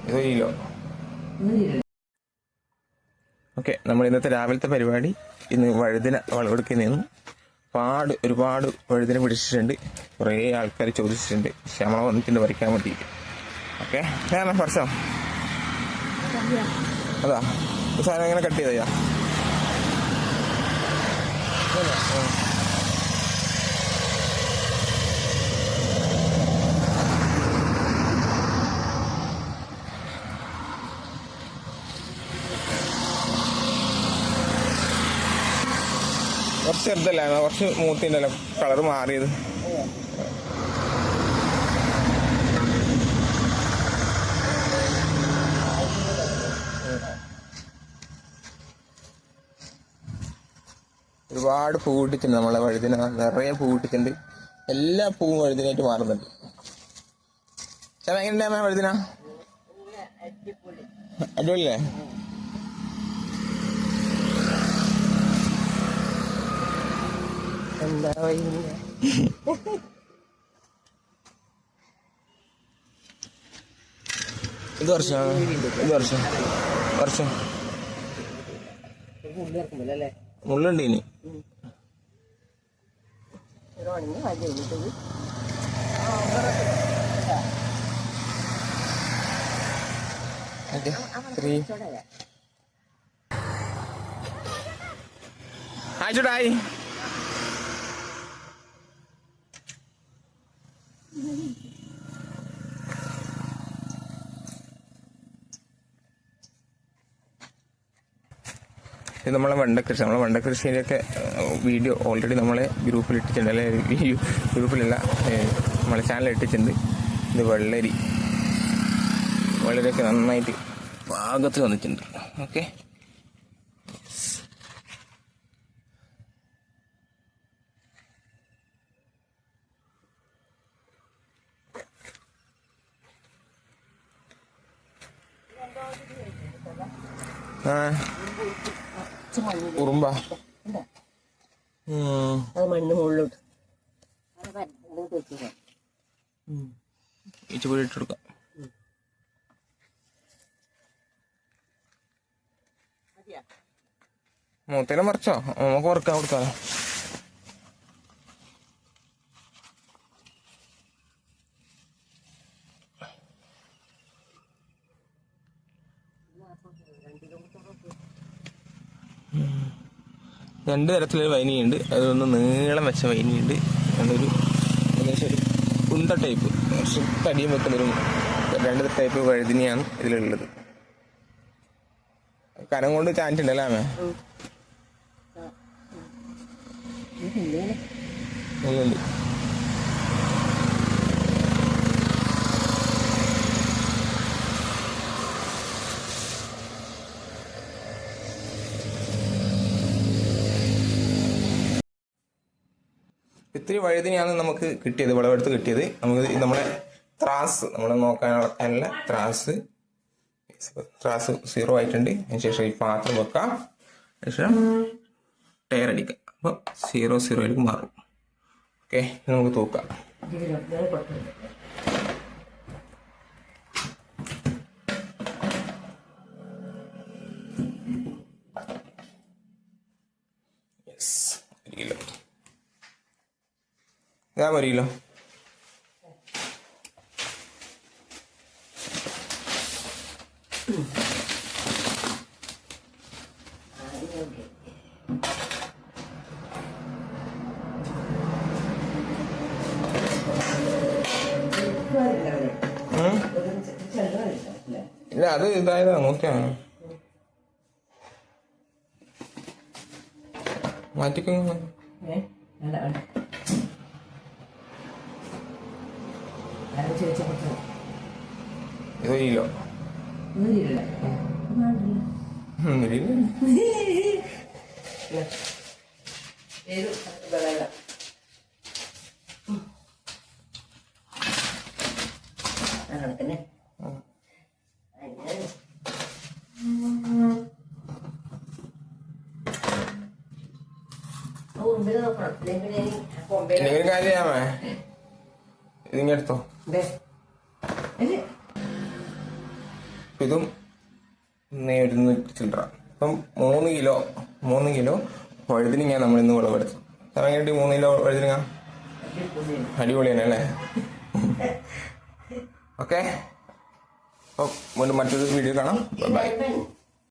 ഇത് 1 kilo. Okay, നമ്മൾ ഇന്നത്തെ രാവിലത്തെ പരിപാടി ഇന്ന് വഴുതിന വിളവെടുക്കുന്നതെന്ന് ഒരുപാട് വഴുതിന പിടിച്ചിട്ടുണ്ട്. കുറേ ആൾക്കാർ ചോദിച്ചിട്ടുണ്ട്, പക്ഷെ നമ്മളെ വന്നിട്ടുണ്ട് പറിക്കാൻ വേണ്ടിയിട്ട്. ഓക്കെ, ഞാൻ പറിച്ചോ? അതാ സാധനം എങ്ങനെ കട്ട് ചെയ്തയ്യാ? കുറച്ച് ചെറുതല്ല, കുറച്ച് മൂത്തിണ്ടല്ലോ കളർ മാറിയത്. ഒരുപാട് പൂ ഇട്ടിട്ടുണ്ട് നമ്മളെ വഴുതിന, നിറയെ പൂ ഇട്ടിട്ടുണ്ട്. എല്ലാ പൂവും വഴുതിനായിട്ട് മാറുന്നുണ്ട്. എങ്ങനെയുണ്ടാ വഴുതിന? അടിപൊളിയല്ലേ? എന്താ ഇത് വർഷം മുള്ളുണ്ട് ഇനി. ആയിച്ചോട്ടായി. ഇത് നമ്മളെ വെണ്ടക്കൃഷി. നമ്മളെ വെണ്ടക്കൃഷിയിലൊക്കെ വീഡിയോ ഓൾറെഡി നമ്മളെ ഗ്രൂപ്പിൽ ഇട്ടിട്ടുണ്ട്, അല്ലെ? ഗ്രൂപ്പിലല്ല, നമ്മളെ ചാനൽ ഇട്ടിട്ടുണ്ട്. ഇത് വെള്ളരിയൊക്കെ നന്നായിട്ട് പാകത്ത് വന്നിട്ടുണ്ട്. ഓക്കെ, ഉറുമ്പാ മണ്ണ് മുകളിലോട്ട് ഈച്ചപ്പൊടി ഇട്ട് കൊടുക്കാം. മൂത്തേനെ മറിച്ചോ? നമുക്ക് വറുക്കാൻ കൊടുക്കാലോ. രണ്ട് തരത്തിലൊരു വൈനിയുണ്ട്. അതൊന്ന് നീളം വെച്ച വൈനിയുണ്ട്, അതൊരു ഏകദേശം ഒരു കുണ്ട ടൈപ്പ്, കുറച്ച് തടിയും വെക്കുന്നൊരു 2 ടൈപ്പ് വഴുതിനെയാണ് ഇതിലുള്ളത്. കനം കൊണ്ട് ചാൻറ്റുണ്ടല്ലേ അമ്മേ? ഉണ്ട്. ഇത്തിരി വഴുതിനെയാണ് നമുക്ക് കിട്ടിയത്, വിളവെടുത്ത് കിട്ടിയത്. നമുക്ക് നമ്മളെ ത്രാസ്, നമ്മൾ നോക്കാനുള്ള ത്രാസ് 0 ആയിട്ടുണ്ട്. അതിനുശേഷം ഈ പാത്രം വെക്കാം, അതിനുശേഷം ടയർ അടിക്കാം. അപ്പോൾ 0 മാറും. ഓക്കെ, നമുക്ക് തൂക്കാം. Yes, 1 kilo. ഞാൻ 1 കിലോ. ഇല്ല, അത് ഇതായതാ, നോക്കിയാണ് മാറ്റിക്കുന്നു. ഇത് 1 കിലോ. എനിക്കൊരു കാര്യം ചെയ്യാമേ, ഇതിങ്ങെടുത്തോ. ഇതും 1,100 ചില്ലറ. അപ്പം 3 കിലോ വഴുതിനിങ്ങ നമ്മൾ ഇന്ന് വിളവെടുത്തു. എങ്ങനെയുണ്ട് 3 കിലോ വഴുതിനിങ്ങ? അടിപൊളി തന്നെ അല്ലേ? ഓക്കെ, അപ്പോൾ വീണ്ടും മറ്റൊരു വീഡിയോ കാണാം. ബൈ.